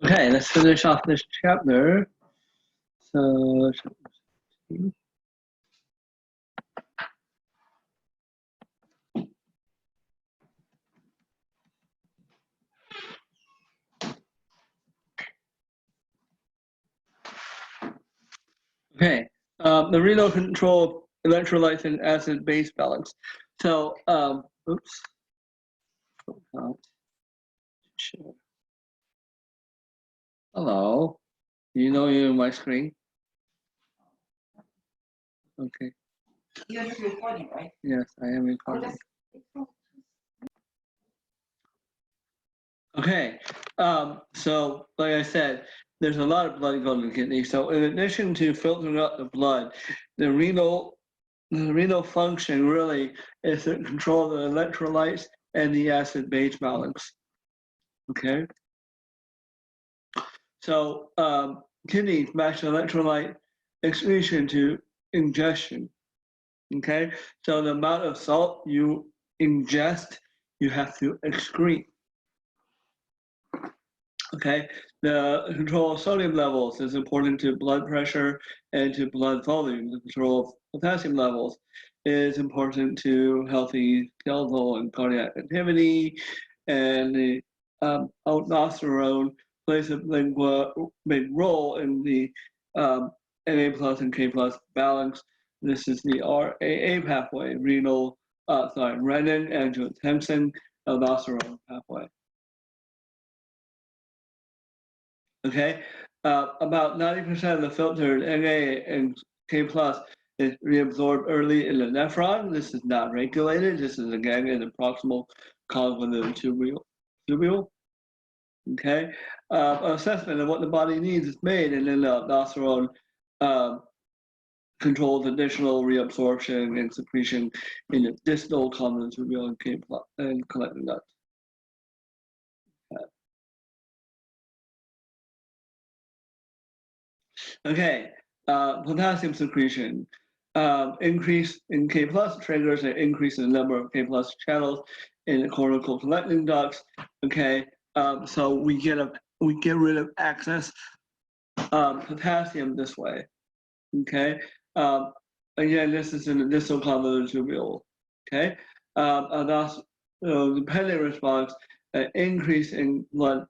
Okay, let's finish off this chapter. So, okay, the renal control electrolytes and acid-base balance. So, oops. Sure. Hello. You know you're on my screen? Okay. You're just recording, right? Yes, I am recording. Okay. So, like I said, there's a lot of blood going to the kidney. So, in addition to filtering out the blood, the renal function really is to control the electrolytes and the acid-base balance. Okay. So kidneys match electrolyte excretion to ingestion. Okay. So the amount of salt you ingest, you have to excrete. Okay. The control of sodium levels is important to blood pressure and to blood volume. The control of potassium levels is important to healthy skeletal and cardiac activity, and the aldosterone plays a big role in the Na plus and K plus balance. This is the RAA pathway, renal, renin, angiotensin, aldosterone pathway. Okay, about 90% of the filtered Na and K plus is reabsorbed early in the nephron. This is not regulated. This is again in the proximal convoluted tubule. Okay, assessment of what the body needs is made, and then the aldosterone controls additional reabsorption and secretion in the distal convoluted tubule and K plus and collecting duct. Okay, potassium secretion. Increase in K plus triggers an increase in the number of K plus channels in the cortical collecting ducts. Okay, so we get rid of excess potassium this way. Okay, again, this is in the distal convoluted tubule. Okay, dependent response, an increase in blood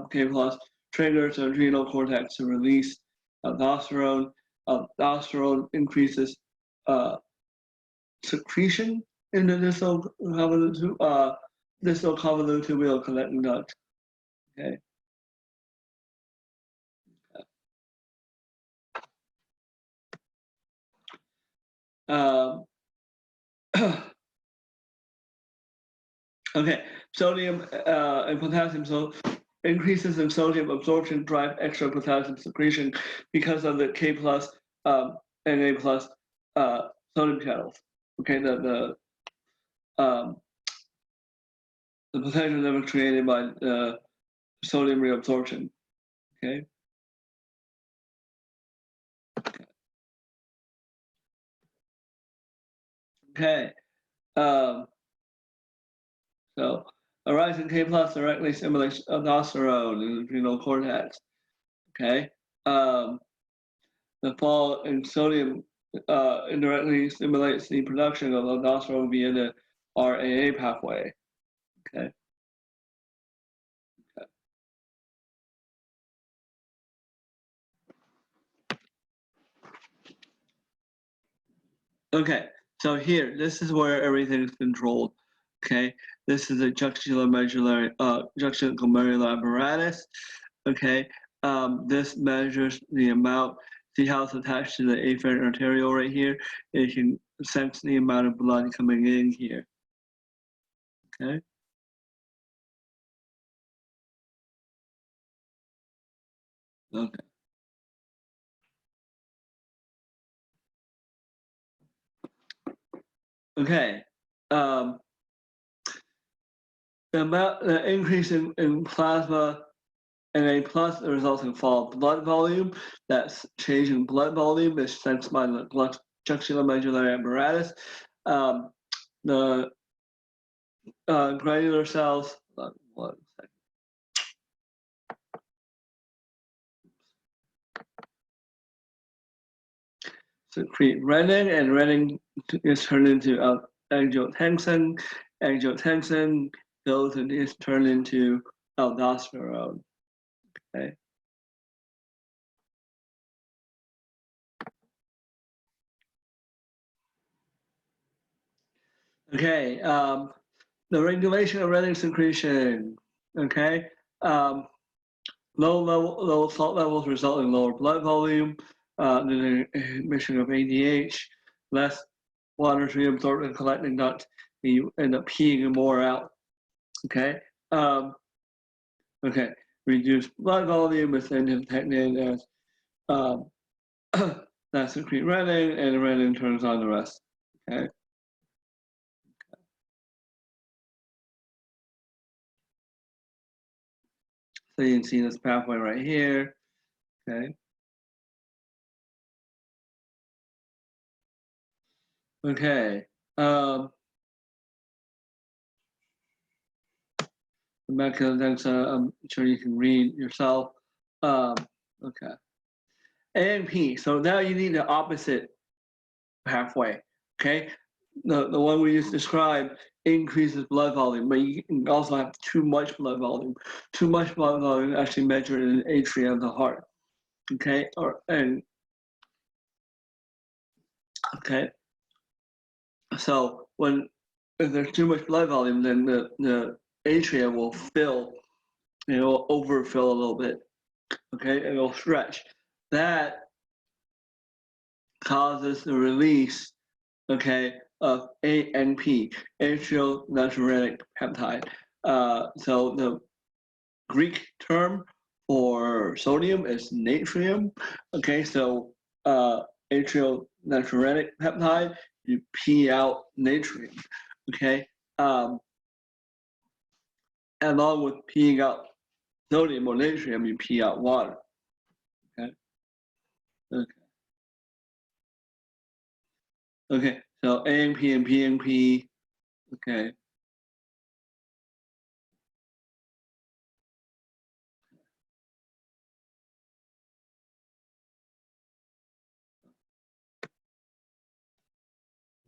K plus triggers the adrenal cortex to release aldosterone. Aldosterone increases secretion in the distal convoluted tubule collecting duct. Okay. Okay, sodium and potassium. So increases in sodium absorption drive extra potassium secretion because of the K plus and A plus sodium channels. Okay, the potential that was created by sodium reabsorption. Okay. Okay. So a rise in K plus directly stimulates aldosterone in the adrenal cortex. Okay. The fall in sodium indirectly stimulates the production of aldosterone via the RAA pathway. Okay. Okay, so here, this is where everything is controlled. Okay, this is a juxtaglomerular apparatus. Okay, this measures the amount. See how it's attached to the afferent arteriole right here? It can sense the amount of blood coming in here. Okay. Okay. Okay. The increase in plasma Na plus results in fall of blood volume. That's change in blood volume is sensed by the juxtamedullary apparatus. The granular cells. One second. secrete renin, and renin is turned into angiotensin. Angiotensin goes and is turned into aldosterone. Okay. Okay. The regulation of renin secretion. Okay. Low salt levels result in lower blood volume, the emission of ADH, less water is reabsorbed and collected, not you end up peeing more out. Okay. Okay. Reduced blood volume is then detected as that secrete renin, and renin turns on the rest. Okay. So you can see this pathway right here. Okay. Okay. The mechanisms, I'm sure you can read yourself. Okay. A and P. So now you need the opposite pathway. Okay. The one we just described increases blood volume, but you can also have too much blood volume. Too much blood volume is actually measured in the atria of the heart. Okay. Okay. So if there's too much blood volume, then the atria will fill, it will overfill a little bit. Okay, it will stretch. That causes the release, okay, of ANP, atrial natriuretic peptide. So the Greek term for sodium is natrium. Okay, so atrial natriuretic peptide, you pee out natrium. Okay, along with peeing out sodium or natrium, you pee out water. Okay. Okay. Okay. So ANP and PNP. Okay.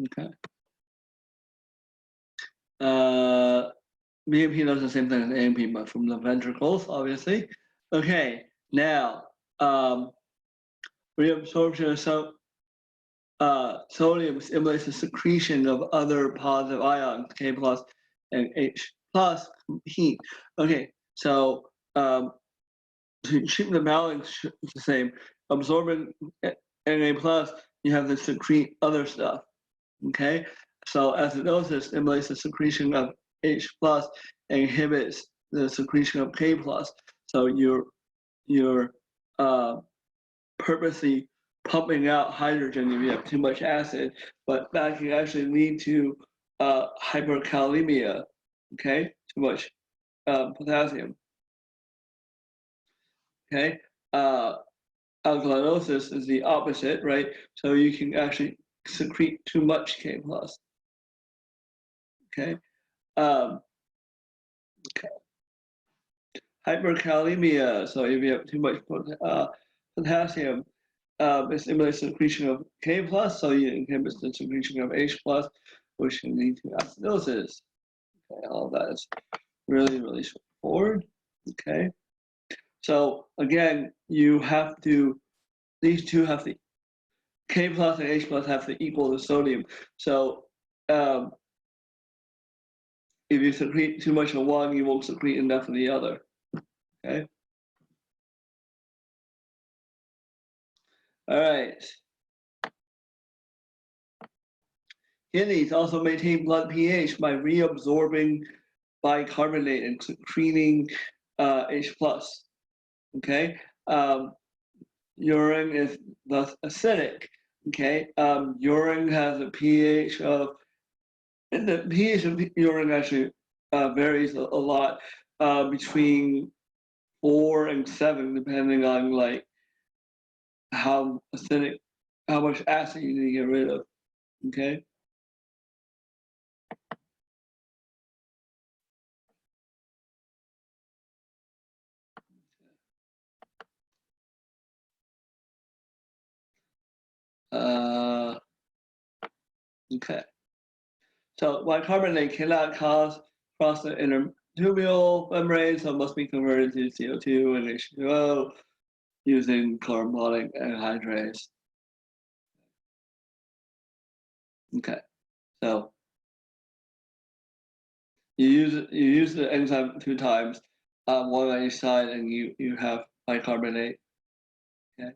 Okay. BMP does the same thing as AMP, but from the ventricles, obviously. Okay. Now, reabsorption of sodium stimulates the secretion of other positive ions, K plus and H plus heat. Okay. So to keep the balance the same, absorbing Na plus, you have to secrete other stuff. Okay, so acidosis stimulates the secretion of H plus and inhibits the secretion of K plus. So you're purposely pumping out hydrogen if you have too much acid, but that can actually lead to hyperkalemia. Okay, too much potassium. Okay, alkalosis is the opposite, right? So you can actually secrete too much K plus. Okay. Okay. Hyperkalemia. So if you have too much potassium, it stimulates the secretion of K plus, so you inhibit the secretion of H plus, which can lead to acidosis. Okay, all that is really, really straightforward. Okay. So again, these two have to, K plus and H plus have to equal the sodium. So if you secrete too much of one, you won't secrete enough of the other. Okay. All right. Kidneys also maintain blood pH by reabsorbing bicarbonate and secreting H plus. Okay. Urine is thus acidic. Okay. Urine has a pH of, and the pH of urine actually varies a lot between 4 and 7, depending on like how acidic, how much acid you need to get rid of. Okay. Okay. So bicarbonate cannot cross the intertubule membrane, so it must be converted to CO2 and H2O using carbonic anhydrase. Okay. So you use the enzyme 2 times, one on each side, and you have bicarbonate. Okay.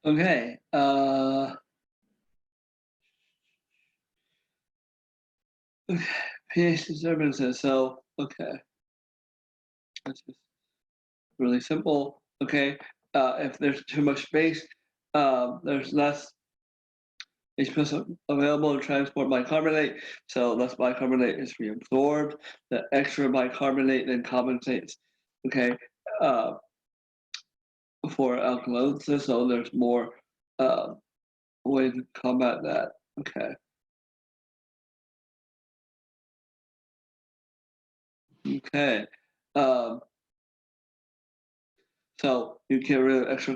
Okay. pH disturbances. So okay, that's just really simple. Okay. If there's too much space, there's less H+ available to transport bicarbonate, so less bicarbonate is reabsorbed. The extra bicarbonate then compensates, okay, for alkalosis, so there's more way to combat that. Okay. Okay. Um, so you get rid of extra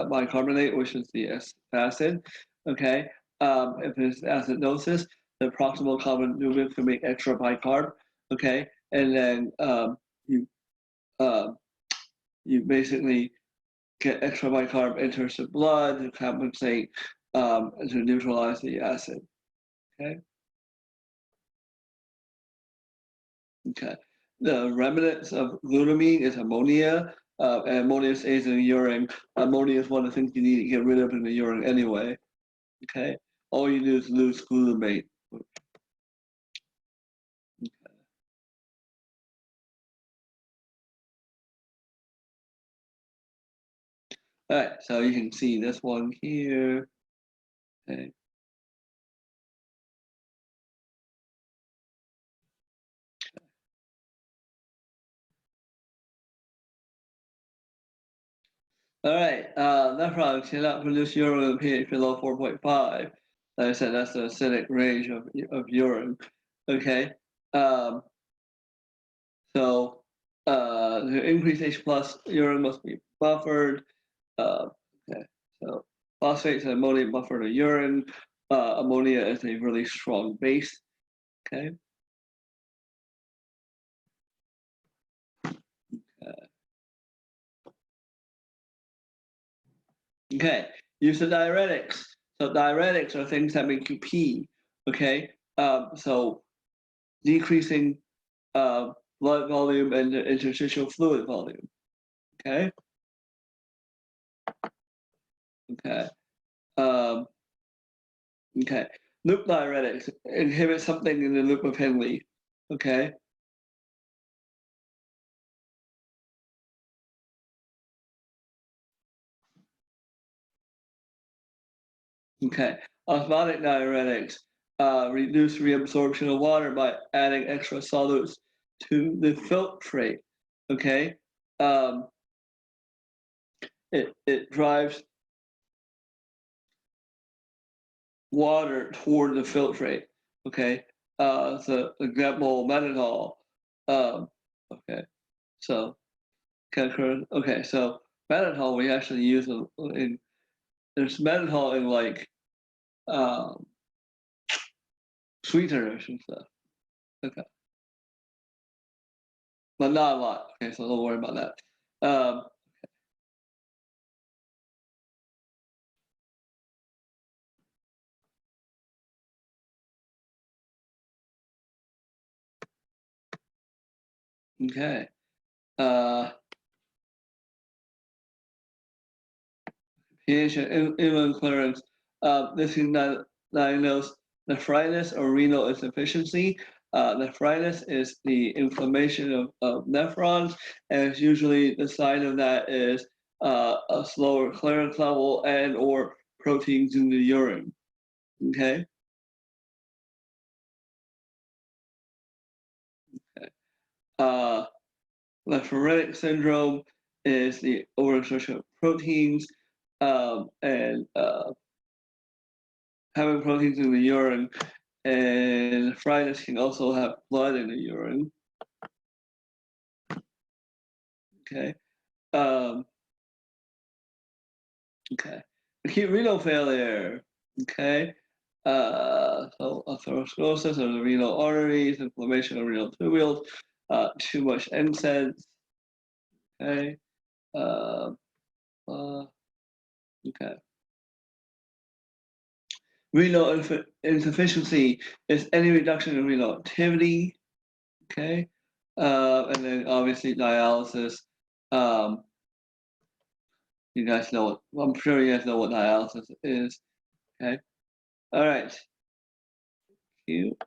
bicarbonate, which is the acid. Okay. If it's acidosis, the proximal convolution can make extra bicarb. Okay, and then you you basically get extra bicarb enters the blood to compensate to neutralize the acid. Okay. Okay. The remnants of glutamine is ammonia, and ammonia stays in the urine. Ammonia is one of the things you need to get rid of in the urine anyway. Okay. All you do is lose glutamate. All right, so you can see this one here. Okay. All right, nephrons cannot produce urine with pH below 4.5. Like I said, that's the acidic range of urine. Okay. So to increase H+ urine must be buffered. Okay, so phosphates and ammonia buffer the urine. Ammonia is a really strong base. Okay. Okay, use of diuretics. So diuretics are things that make you pee. Okay, so decreasing blood volume and the interstitial fluid volume. Okay. Okay. Um, okay. Loop diuretics inhibit something in the loop of Henle. Okay. Okay. Osmotic diuretics reduce reabsorption of water by adding extra solutes to the filtrate. Okay. It drives water toward the filtrate. Okay. So example, mannitol. Okay. So okay. So mannitol we actually use in there's mannitol in like sweeteners and stuff. Okay. But not a lot. Okay, so don't worry about that. Okay. pH and insulin clearance. This is not diagnosed nephritis or renal insufficiency. Nephritis is the inflammation of nephrons, and it's usually the sign of that is a slower clearance level and or proteins in the urine. Okay. Nephritic syndrome is the overexpression of proteins and having proteins in the urine, and nephritis can also have blood in the urine. Okay. Okay. Acute renal failure. Okay. So atherosclerosis of the renal arteries, inflammation of renal tubules, too much NSAIDs. Okay. Okay. Renal insufficiency is any reduction in renal activity. Okay. And then obviously dialysis. You guys know what, I'm sure you guys know what dialysis is. Okay. All right. Thank you.